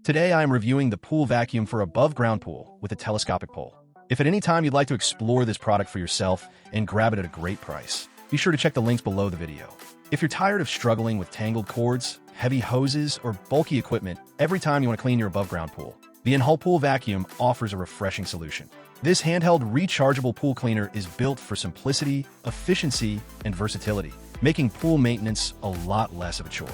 Today I am reviewing the pool vacuum for above-ground pool with a telescopic pole. If at any time you'd like to explore this product for yourself and grab it at a great price, be sure to check the links below the video. If you're tired of struggling with tangled cords, heavy hoses, or bulky equipment every time you want to clean your above-ground pool, the Enhulk Pool Vacuum offers a refreshing solution. This handheld rechargeable pool cleaner is built for simplicity, efficiency, and versatility, making pool maintenance a lot less of a chore.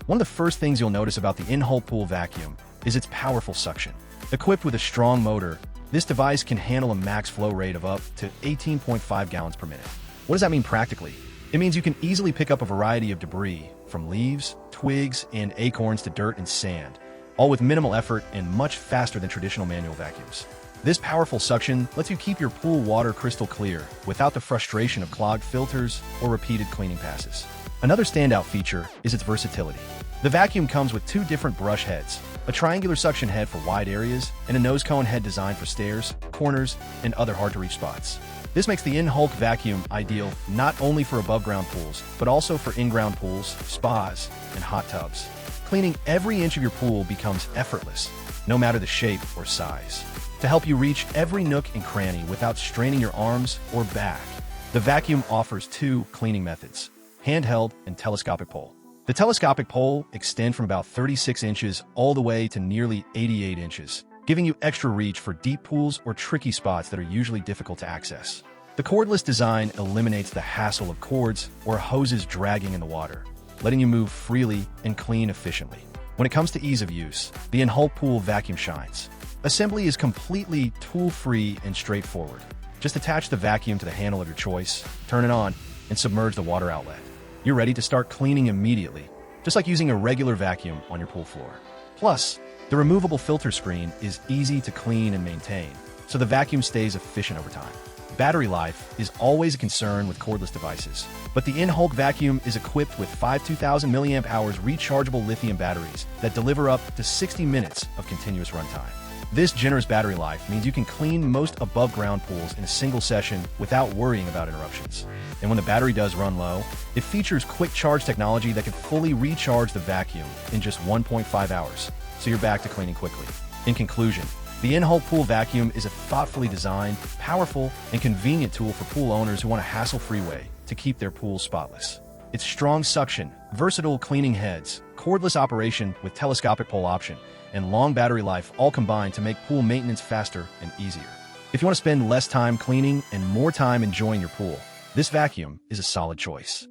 One of the first things you'll notice about the Enhulk Pool Vacuum is its powerful suction. Equipped with a strong motor, this device can handle a max flow rate of up to 18.5 gallons per minute. What does that mean practically? It means you can easily pick up a variety of debris, from leaves, twigs, and acorns to dirt and sand, all with minimal effort and much faster than traditional manual vacuums. This powerful suction lets you keep your pool water crystal clear without the frustration of clogged filters or repeated cleaning passes. Another standout feature is its versatility. The vacuum comes with two different brush heads, a triangular suction head for wide areas, and a nose cone head designed for stairs, corners, and other hard-to-reach spots. This makes the Enhulk vacuum ideal not only for above-ground pools, but also for in-ground pools, spas, and hot tubs. Cleaning every inch of your pool becomes effortless, no matter the shape or size. To help you reach every nook and cranny without straining your arms or back, the vacuum offers two cleaning methods: handheld and telescopic pole. The telescopic pole extends from about 36 inches all the way to nearly 88 inches, giving you extra reach for deep pools or tricky spots that are usually difficult to access. The cordless design eliminates the hassle of cords or hoses dragging in the water, letting you move freely and clean efficiently. When it comes to ease of use, the Enhulk Pool Vacuum shines. Assembly is completely tool-free and straightforward. Just attach the vacuum to the handle of your choice, turn it on, and submerge the water outlet. You're ready to start cleaning immediately, just like using a regular vacuum on your pool floor. Plus, the removable filter screen is easy to clean and maintain, so the vacuum stays efficient over time. Battery life is always a concern with cordless devices, but the Enhulk vacuum is equipped with 5 2000 mAh rechargeable lithium batteries that deliver up to 60 minutes of continuous runtime. This generous battery life means you can clean most above-ground pools in a single session without worrying about interruptions. And when the battery does run low, it features quick charge technology that can fully recharge the vacuum in just 1.5 hours, so you're back to cleaning quickly. In conclusion, the Enhulk Pool Vacuum is a thoughtfully designed, powerful, and convenient tool for pool owners who want a hassle-free way to keep their pools spotless. Its strong suction, versatile cleaning heads, cordless operation with telescopic pole option, and long battery life all combine to make pool maintenance faster and easier. If you want to spend less time cleaning and more time enjoying your pool, this vacuum is a solid choice.